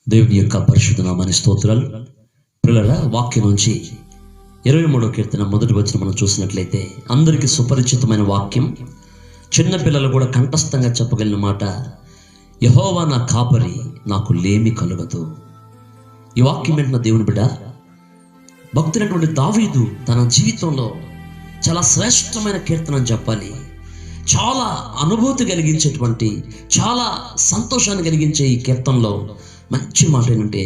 దేవుని యొక్క పరిశుద్ధ నామానికి స్తోత్రాలు. పిల్లరా, వాక్యం నుంచి 23వ కీర్తన మొదటి వచనం మనం చూసినట్లయితే అందరికీ సుపరిచితమైన వాక్యం, చిన్న పిల్లలు కూడా కంఠస్థంగా చెప్పగలిగిన మాట, యెహోవా నా కాపరి, నాకు లేమి కలుగదు. ఈ వాక్యం వింటున్న దేవుని బిడ్డ, భక్తుడైనటువంటి దావీదు తన జీవితంలో చాలా శ్రేష్టమైన కీర్తన అని చెప్పాలి. చాలా అనుభూతి కలిగించేటువంటి, చాలా సంతోషాన్ని కలిగించే ఈ కీర్తనలో మంచి మాట ఏంటంటే,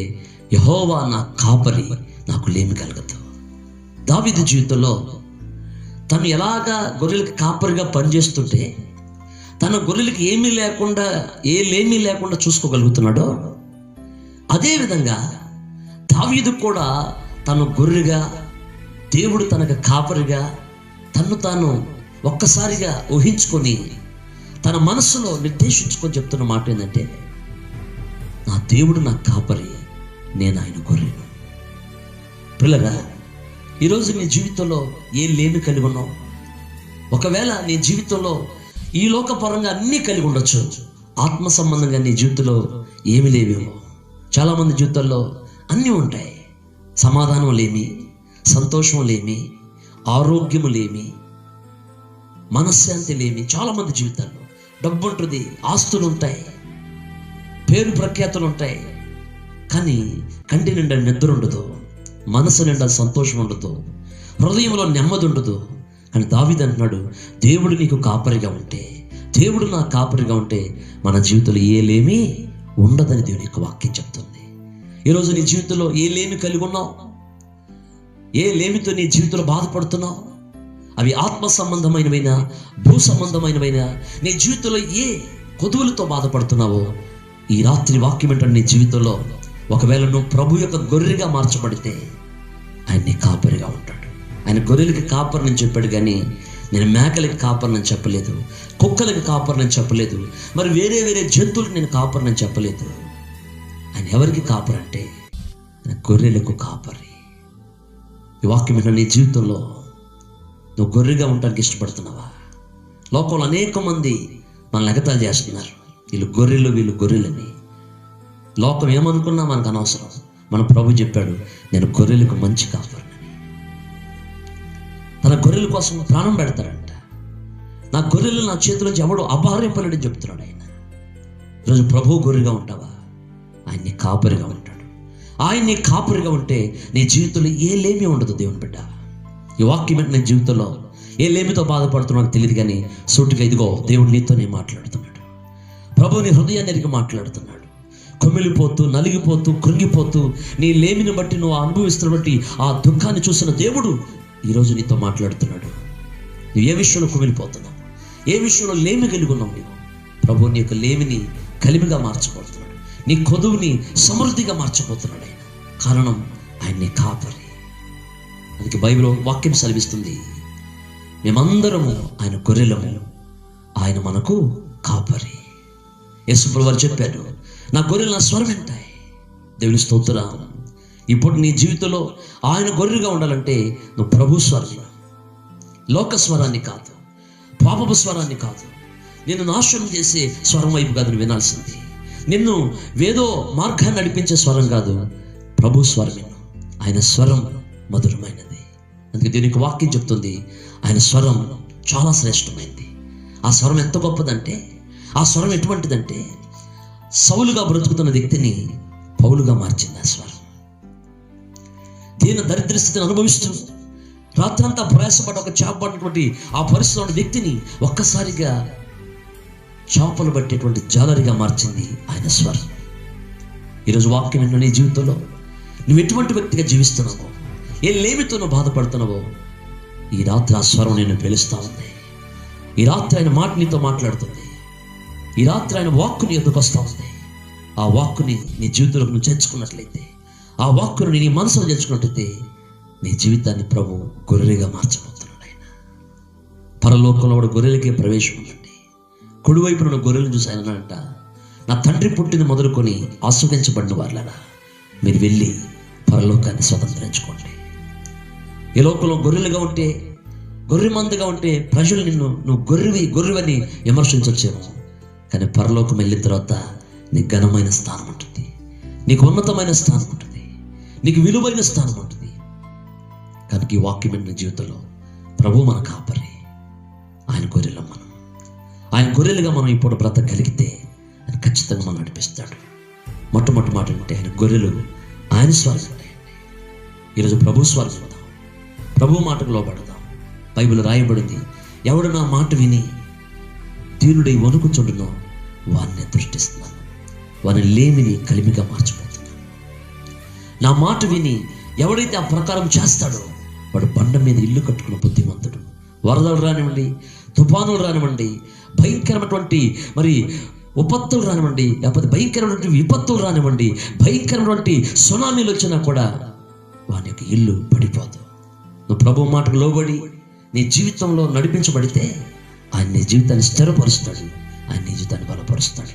యెహోవా నా కాపరి, నాకు లేమి కలగదు. దావీదు జీవితంలో తను ఎలాగా గొర్రెలకి కాపరిగా పనిచేస్తుంటే తన గొర్రెలకి ఏమీ లేకుండా, ఏ లేమీ లేకుండా చూసుకోగలుగుతున్నాడో, అదేవిధంగా దావీదు కూడా తను గొర్రెగా, దేవుడు తనకు కాపరిగా తను తాను ఒక్కసారిగా ఊహించుకొని తన మనస్సులో నిర్దేశించుకొని చెప్తున్న మాట ఏంటంటే, నా దేవుడు నా కాపరి, నేను ఆయన గొర్రెను. పిల్లగా, ఈరోజు నీ జీవితంలో ఏ లేమి కలిగి ఉన్నావు? ఒకవేళ నీ జీవితంలో ఈ లోకపరంగా అన్నీ కలిగి ఉండొచ్చు, ఆత్మ సంబంధంగా నీ జీవితంలో ఏమి లేవేమో. చాలామంది జీవితాల్లో అన్నీ ఉంటాయి. సమాధానం లేమి, సంతోషం లేమి, ఆరోగ్యము లేమి, మనశ్శాంతి లేమి. చాలామంది జీవితాల్లో డబ్బు ఉంటుంది, ఆస్తులు ఉంటాయి, పేరు ప్రఖ్యాతులు ఉంటాయి, కానీ కంటి నిండా నిద్ర ఉండదు, మనసు నిండా సంతోషం ఉండదు, హృదయంలో నెమ్మది ఉండదు. కానీ దావీదు అంటున్నాడు, దేవుడు నీకు కాపరిగా ఉంటే, దేవుడు నా కాపరిగా ఉంటే మన జీవితంలో ఏ లేమి ఉండదని దేవుని యొక్క వాక్యం చెప్తుంది. ఈరోజు నీ జీవితంలో ఏ లేమి కలిగి ఉన్నావు? ఏ లేమితో నీ జీవితంలో బాధపడుతున్నావు? అవి ఆత్మ సంబంధమైనవైనా, భూ సంబంధమైనవైనా, నీ జీవితంలో ఏ కొదువులతో బాధపడుతున్నావో, ఈ రాత్రి వాక్యం ఏంటంటే, నీ జీవితంలో ఒకవేళ నువ్వు ప్రభు యొక్క గొర్రెగా మార్చబడితే ఆయన నీ కాపరిగా ఉంటాడు. ఆయన గొర్రెలకి కాపరిని చెప్పాడు, కానీ నేను మేకలకి కాపరిని చెప్పలేదు, కుక్కలకి కాపరిని చెప్పలేదు, మరి వేరే వేరే జంతువులకు నేను కాపరిని చెప్పలేదు. ఆయన ఎవరికి కాపరి అంటే, ఆయన గొర్రెలకు కాపరి. ఈ వాక్యం ఏంటంటే, నీ జీవితంలో నువ్వు గొర్రెగా ఉండడానికి ఇష్టపడుతున్నావా? లోకంలో అనేక మంది మనల్ని ఎగతాళి చేస్తున్నారు, వీళ్ళు గొర్రెలు, వీళ్ళు గొర్రెలని. లోకం ఏమనుకున్నా మనకు అనవసరం. మన ప్రభు చెప్పాడు, నేను గొర్రెలకు మంచి కాపరిని. తన గొర్రెల కోసం ప్రాణం పెడతాడంట. నా గొర్రెలు నా చేతిలోంచి ఎవడు అపహరింపలేడని చెప్తున్నాడు ఆయన. ఈరోజు ప్రభు గొర్రెగా ఉంటావా? ఆయన్ని కాపరిగా ఉంటాడు. ఆయన్ని కాపరిగా ఉంటే నీ జీవితంలో ఏ లేమి ఉండదు. దేవుని బిడ్డ, ఈ వాక్యం అంటే నీ జీవితంలో ఏ లేమితో బాధపడుతున్నావు తెలియదు, కానీ సూటిగా ఇదిగో దేవుడు నీతోనే మాట్లాడుతున్నాడు. ప్రభు నీ హృదయాన్ని ఎరిగి మాట్లాడుతున్నాడు. కొమ్మిలిపోతూ, నలిగిపోతూ, కృంగిపోతూ, నీ లేమిని బట్టి నువ్వు అనుభవిస్తున్న బట్టి ఆ దుఃఖాన్ని చూసిన దేవుడు ఈరోజు నీతో మాట్లాడుతున్నాడు. నువ్వు ఏ విషయంలో కుమిలిపోతున్నావు, ఏ విషయంలో లేమి కలిగి ఉన్నావు, నీవు ప్రభు నీ యొక్క లేమిని కలిమిగా మార్చబోతున్నాడు, నీ కొదువుని సమృద్ధిగా మార్చబోతున్నాడు ఆయన. కారణం ఆయన నీ కాపరి. అందుకే బైబిల్ వాక్యం సెలవిస్తుంది, మేమందరము ఆయన గొర్రెలము, ఆయన మనకు కాపరి. యేసుప్రభువు వారు చెప్పారు, నా గొర్రెలు నా స్వరం వింటాయి. దేవుని స్తోత్రం. ఇప్పుడు నీ జీవితంలో ఆయన గొర్రెగా ఉండాలంటే నువ్వు ప్రభు స్వరం, లోక స్వరాన్ని కాదు, పాపపు స్వరాన్ని కాదు, నిన్ను నాశనం చేసే స్వరం వైపు కాదు నువ్వు వినాల్సింది. నిన్ను వేదో మార్గాన్ని నడిపించే స్వరం కాదు, ప్రభు స్వరం విను. ఆయన స్వరం మధురమైనది. అందుకే దీనికి వాక్యం చెప్తుంది, ఆయన స్వరం చాలా శ్రేష్టమైనది. ఆ స్వరం ఎంత గొప్పదంటే, ఆ స్వరం ఎటువంటిదంటే, సౌలుగా బ్రతుకుతున్న వ్యక్తిని పౌలుగా మార్చింది ఆ స్వరం. దీని దరిద్ర స్థితిని అనుభవిస్తూ రాత్రంతా ప్రయాసపడ్డ ఒక చేపబడినటువంటి ఆ పరిస్థితిలో ఉన్న వ్యక్తిని ఒక్కసారిగా చేపలు పట్టేటువంటి జాలరిగా మార్చింది ఆయన స్వరం. ఈరోజు వాక్యం విన్న నీ జీవితంలో నువ్వు ఎటువంటి వ్యక్తిగా జీవిస్తున్నావో, ఏ లేమితో నువ్వు బాధపడుతున్నావో, ఈ రాత్రి ఆ స్వరం నేను పిలుస్తా ఉంది. ఈ రాత్రి ఆయన మాట నీతో మాట్లాడుతుంది. ఈ రాత్రి ఆయన వాక్కుని ఎదుకు వస్తూ ఉంది. ఆ వాక్కుని నీ జీవితంలోకి నువ్వు చేర్చుకున్నట్లయితే, ఆ వాక్కుని నీ మనసులో చేర్చుకున్నట్లయితే, నీ జీవితాన్ని ప్రభు గొర్రెగా మార్చబోతున్నాడు ఆయన. పరలోకంలో కూడా గొర్రెలకే ప్రవేశం ఉందండి. కుడివైపున ఉన్న గొర్రెలను చూసి ఆయన అంట, నా తండ్రి పుట్టిన మొదలుకొని ఆస్వాదించబడిన వాళ్ళరా, మీరు వెళ్ళి పరలోకాన్ని స్వతంత్రించుకోండి. ఈ లోకంలో గొర్రెలుగా ఉంటే, గొర్రె మందగా ఉంటే ప్రజలు నువ్వు గొర్రెవని విమర్శించొచ్చేమో, కానీ పరలోకం వెళ్ళిన తర్వాత నీ ఘనమైన స్థానం ఉంటుంది. నీకు ఉన్నతమైన స్థానం ఉంటుంది, నీకు విలువైన స్థానం ఉంటుంది. కనుక ఈ వాక్యమైన జీవితంలో ప్రభు మన కాపరి, ఆయన గొర్రెలు మనం. ఆయన గొర్రెలుగా మనం ఇప్పుడు బ్రతకగలిగితే ఆయన ఖచ్చితంగా మనం నడిపిస్తాడు. మొట్టమొదటి మాట అంటే ఆయన గొర్రెలు ఆయన స్వరం. ఈరోజు ప్రభు స్వరం చూద్దాం, ప్రభు మాటకు లోబడదాం. బైబిల్ రాయబడింది, ఎవడు నా మాట విని దీనుడై వణుకుచుండునో వారిని దృష్టిస్తున్నాను, వారిని లేమిని కలిమిగా మార్చిపోతున్నాను. నా మాట విని ఎవడైతే ఆ ప్రకారం చేస్తాడో వాడు బండ మీద ఇల్లు కట్టుకున్న బుద్ధిమంతుడు. వరదలు రానివ్వండి, తుఫానులు రానివ్వండి, భయంకరమైనటువంటి మరి ఉపత్తులు రానివ్వండి, లేకపోతే భయంకరమైనటువంటి విపత్తులు రానివ్వండి, భయంకరమైనటువంటి సునామీలు వచ్చినా కూడా వాని యొక్క ఇల్లు పడిపోదు. నువ్వు ప్రభు మాటకు లోబడి నీ జీవితంలో నడిపించబడితే ఆయన నీ జీవితాన్ని స్థిరపరుస్తాడు, ఆయన నీ జీవితాన్ని బలపరుస్తాడు.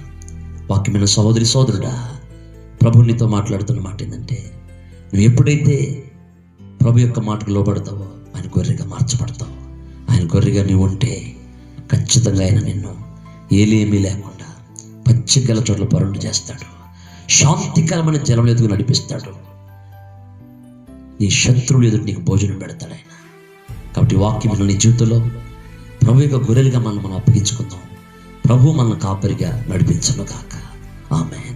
వాక్యమైన సహోదరి సోదరుడా, ప్రభు నీతో మాట్లాడుతున్న మాట ఏంటంటే, నువ్వు ఎప్పుడైతే ప్రభు యొక్క మాటకు లోబడతావో ఆయన గొర్రెగా మార్చబడతావు. ఆయన గొర్రెగా నీవు ఉంటే ఖచ్చితంగా ఆయన నిన్ను ఏమీ లేకుండా పచ్చిగల చోట్ల పరుండు చేస్తాడు, శాంతికరమైన జలం ఎదుగు నడిపిస్తాడు, నీ శత్రువులు ఎదురు నీకు భోజనం పెడతాడు ఆయన. కాబట్టి వాక్యం నీ జీవితంలో ప్రభు యొక్క గొర్రెలుగా మనం అప్పగించుకుందాం. ప్రభు మన కాపరిగా నడిపించును గాక. ఆమేన్.